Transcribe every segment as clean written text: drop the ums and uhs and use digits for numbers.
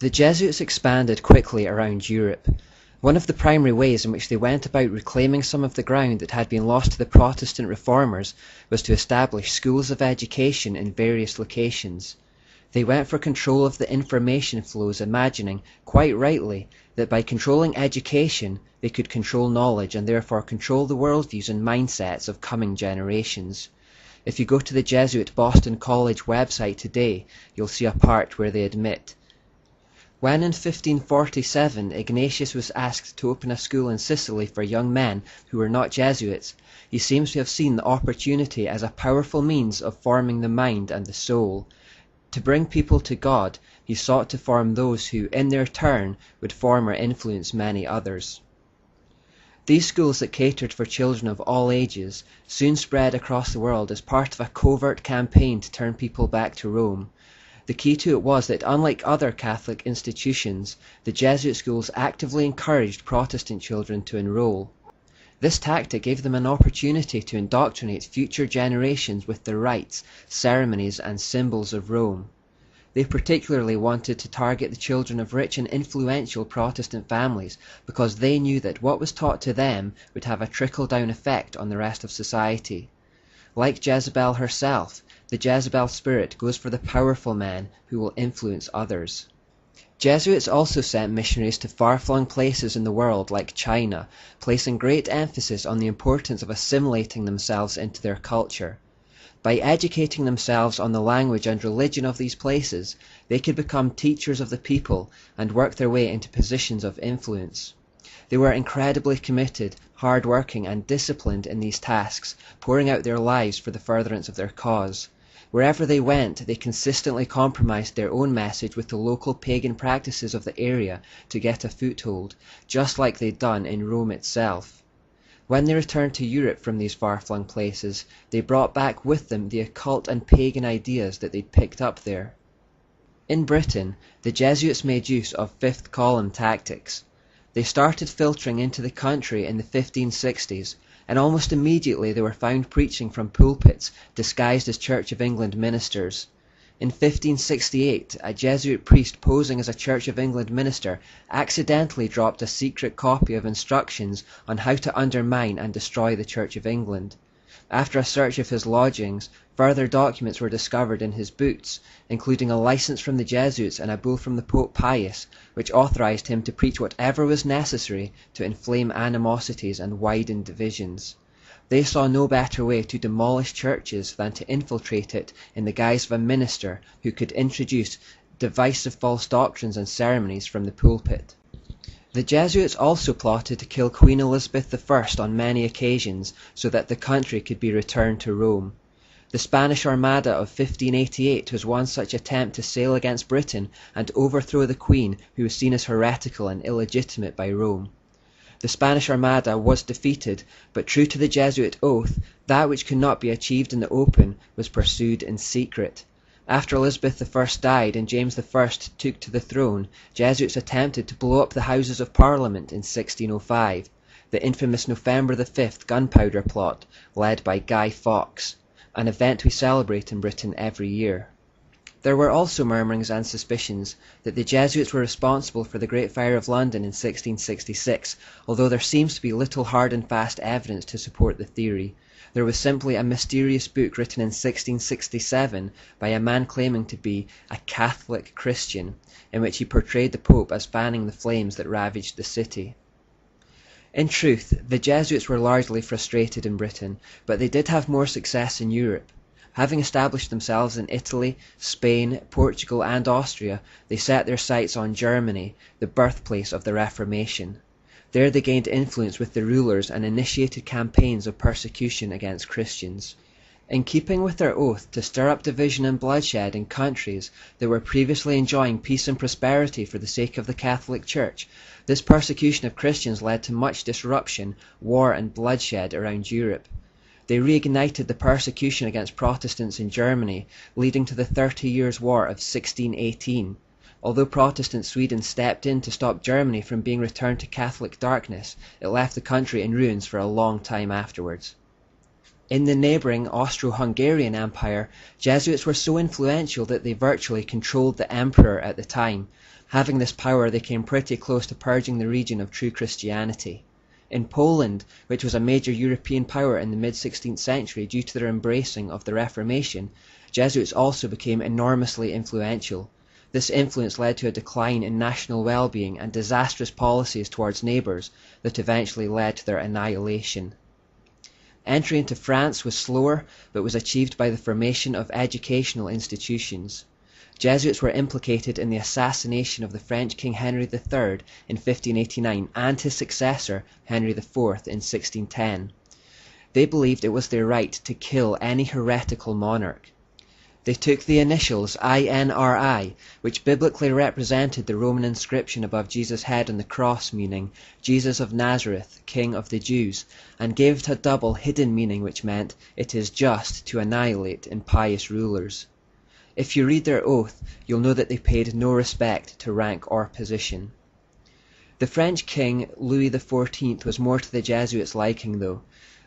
The Jesuits expanded quickly around Europe. One of the primary ways in which they went about reclaiming some of the ground that had been lost to the Protestant reformers was to establish schools of education in various locations. They went for control of the information flows, imagining, quite rightly, that by controlling education they could control knowledge and therefore control the worldviews and mindsets of coming generations. If you go to the Jesuit Boston College website today, you'll see a part where they admit, when in 1547 Ignatius was asked to open a school in Sicily for young men who were not Jesuits, he seems to have seen the opportunity as a powerful means of forming the mind and the soul. To bring people to God, he sought to form those who, in their turn, would form or influence many others. These schools that catered for children of all ages soon spread across the world as part of a covert campaign to turn people back to Rome. The key to it was that, unlike other Catholic institutions, the Jesuit schools actively encouraged Protestant children to enroll. This tactic gave them an opportunity to indoctrinate future generations with the rites, ceremonies, and symbols of Rome. They particularly wanted to target the children of rich and influential Protestant families because they knew that what was taught to them would have a trickle-down effect on the rest of society. Like Jezebel herself, the Jezebel spirit goes for the powerful men who will influence others. Jesuits also sent missionaries to far-flung places in the world like China, placing great emphasis on the importance of assimilating themselves into their culture. By educating themselves on the language and religion of these places, they could become teachers of the people and work their way into positions of influence. They were incredibly committed, hard-working, and disciplined in these tasks, pouring out their lives for the furtherance of their cause. Wherever they went, they consistently compromised their own message with the local pagan practices of the area to get a foothold, just like they'd done in Rome itself. When they returned to Europe from these far-flung places, they brought back with them the occult and pagan ideas that they'd picked up there. In Britain, the Jesuits made use of fifth column tactics. They started filtering into the country in the 1560s, and almost immediately they were found preaching from pulpits disguised as Church of England ministers. In 1568, a Jesuit priest posing as a Church of England minister accidentally dropped a secret copy of instructions on how to undermine and destroy the Church of England. After a search of his lodgings, further documents were discovered in his boots, including a license from the Jesuits and a bull from the Pope Pius, which authorized him to preach whatever was necessary to inflame animosities and widen divisions. They saw no better way to demolish churches than to infiltrate it in the guise of a minister who could introduce divisive false doctrines and ceremonies from the pulpit. The Jesuits also plotted to kill Queen Elizabeth I on many occasions so that the country could be returned to Rome. The Spanish Armada of 1588 was one such attempt to sail against Britain and overthrow the Queen, who was seen as heretical and illegitimate by Rome. The Spanish Armada was defeated, but true to the Jesuit oath, that which could not be achieved in the open was pursued in secret. After Elizabeth I died and James I took to the throne, Jesuits attempted to blow up the Houses of Parliament in 1605, the infamous November the 5th gunpowder plot, led by Guy Fawkes, an event we celebrate in Britain every year. There were also murmurings and suspicions that the Jesuits were responsible for the Great Fire of London in 1666, although there seems to be little hard and fast evidence to support the theory. There was simply a mysterious book written in 1667 by a man claiming to be a Catholic Christian, in which he portrayed the Pope as fanning the flames that ravaged the city. In truth, the Jesuits were largely frustrated in Britain, but they did have more success in Europe. Having established themselves in Italy, Spain, Portugal, and Austria, they set their sights on Germany, the birthplace of the Reformation. There they gained influence with the rulers and initiated campaigns of persecution against Christians. In keeping with their oath to stir up division and bloodshed in countries that were previously enjoying peace and prosperity for the sake of the Catholic Church, this persecution of Christians led to much disruption, war, and bloodshed around Europe. They reignited the persecution against Protestants in Germany, leading to the 30 Years' War of 1618. Although Protestant Sweden stepped in to stop Germany from being returned to Catholic darkness, it left the country in ruins for a long time afterwards. In the neighbouring Austro-Hungarian Empire, Jesuits were so influential that they virtually controlled the emperor at the time. Having this power, they came pretty close to purging the region of true Christianity. In Poland, which was a major European power in the mid-16th century due to their embracing of the Reformation, Jesuits also became enormously influential. This influence led to a decline in national well-being and disastrous policies towards neighbours that eventually led to their annihilation. Entry into France was slower, but was achieved by the formation of educational institutions. Jesuits were implicated in the assassination of the French King Henry III in 1589 and his successor, Henry IV, in 1610. They believed it was their right to kill any heretical monarch. They took the initials INRI, which biblically represented the Roman inscription above Jesus' head on the cross, meaning Jesus of Nazareth, King of the Jews, and gave it a double hidden meaning which meant it is just to annihilate impious rulers. If you read their oath, you'll know that they paid no respect to rank or position. The French king Louis XIV was more to the Jesuits' liking though.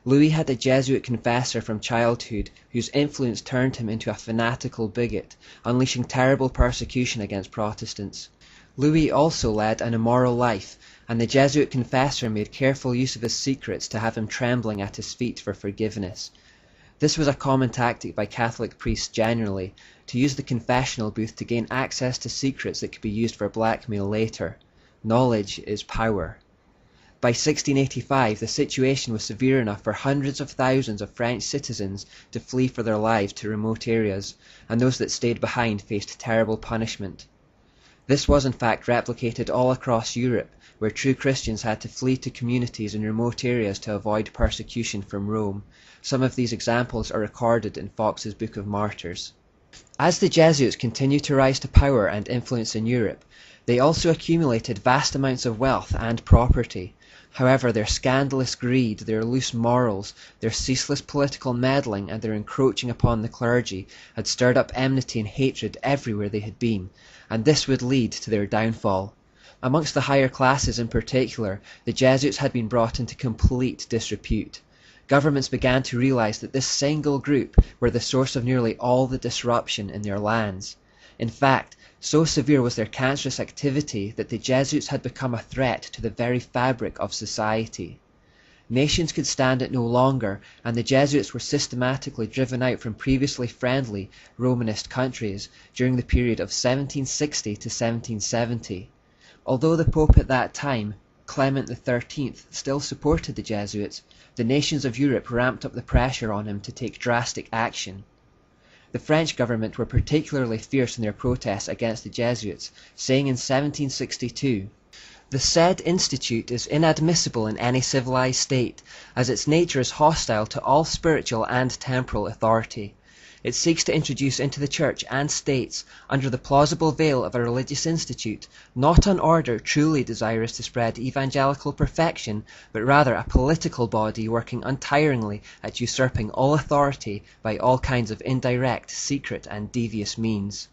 Louis had a Jesuit confessor from childhood whose influence turned him into a fanatical bigot, unleashing terrible persecution against Protestants. Louis also led an immoral life, and the Jesuit confessor made careful use of his secrets to have him trembling at his feet for forgiveness. This was a common tactic by Catholic priests generally, to use the confessional booth to gain access to secrets that could be used for blackmail later. Knowledge is power. By 1685, the situation was severe enough for hundreds of thousands of French citizens to flee for their lives to remote areas, and those that stayed behind faced terrible punishment. This was in fact replicated all across Europe, where true Christians had to flee to communities in remote areas to avoid persecution from Rome. Some of these examples are recorded in Fox's Book of Martyrs. As the Jesuits continued to rise to power and influence in Europe, they also accumulated vast amounts of wealth and property. However, their scandalous greed, their loose morals, their ceaseless political meddling, and their encroaching upon the clergy had stirred up enmity and hatred everywhere they had been, and this would lead to their downfall. Amongst the higher classes in particular, the Jesuits had been brought into complete disrepute. Governments began to realize that this single group were the source of nearly all the disruption in their lands. In fact, so severe was their cancerous activity that the Jesuits had become a threat to the very fabric of society. Nations could stand it no longer, and the Jesuits were systematically driven out from previously friendly Romanist countries during the period of 1760 to 1770. Although the Pope at that time, Clement XIII, still supported the Jesuits, the nations of Europe ramped up the pressure on him to take drastic action. The French government were particularly fierce in their protests against the Jesuits, saying in 1762, "The said institute is inadmissible in any civilized state, as its nature is hostile to all spiritual and temporal authority. It seeks to introduce into the Church and States, under the plausible veil of a religious institute, not an order truly desirous to spread evangelical perfection, but rather a political body working untiringly at usurping all authority by all kinds of indirect, secret, and devious means.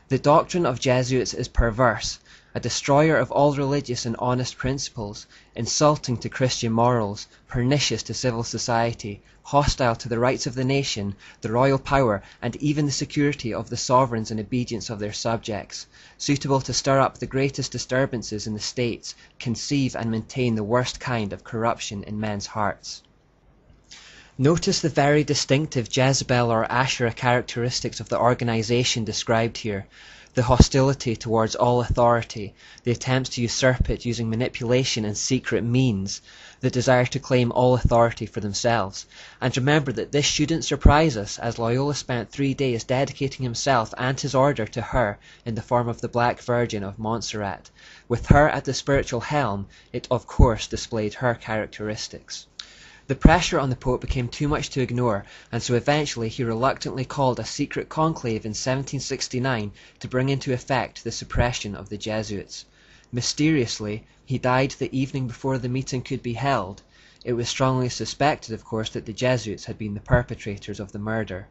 The doctrine of Jesuits is perverse, a destroyer of all religious and honest principles, insulting to Christian morals, pernicious to civil society, hostile to the rights of the nation, the royal power, and even the security of the sovereigns and obedience of their subjects, suitable to stir up the greatest disturbances in the states, conceive and maintain the worst kind of corruption in men's hearts." Notice the very distinctive Jezebel or Asherah characteristics of the organization described here. The hostility towards all authority, the attempts to usurp it using manipulation and secret means, the desire to claim all authority for themselves. And remember that this shouldn't surprise us, as Loyola spent 3 days dedicating himself and his order to her in the form of the Black Virgin of Montserrat. With her at the spiritual helm, it of course displayed her characteristics. The pressure on the Pope became too much to ignore, and so eventually he reluctantly called a secret conclave in 1769 to bring into effect the suppression of the Jesuits. Mysteriously, he died the evening before the meeting could be held. It was strongly suspected, of course, that the Jesuits had been the perpetrators of the murder.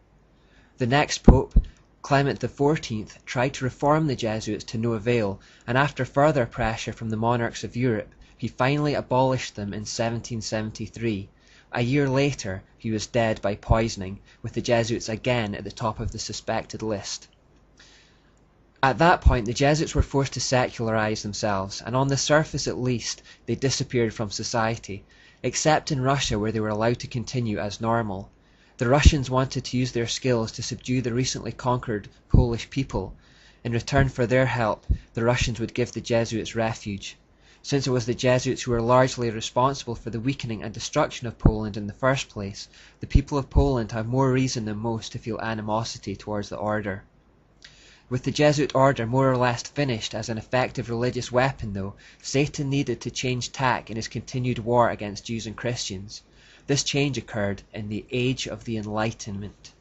The next Pope, Clement XIV, tried to reform the Jesuits to no avail, and after further pressure from the monarchs of Europe, he finally abolished them in 1773. A year later he was dead by poisoning, with the Jesuits again at the top of the suspected list. At that point the Jesuits were forced to secularize themselves, and on the surface at least they disappeared from society, except in Russia where they were allowed to continue as normal. The Russians wanted to use their skills to subdue the recently conquered Polish people. In return for their help, the Russians would give the Jesuits refuge. Since it was the Jesuits who were largely responsible for the weakening and destruction of Poland in the first place, the people of Poland have more reason than most to feel animosity towards the order. With the Jesuit order more or less finished as an effective religious weapon, though, Satan needed to change tack in his continued war against Jews and Christians. This change occurred in the Age of the Enlightenment.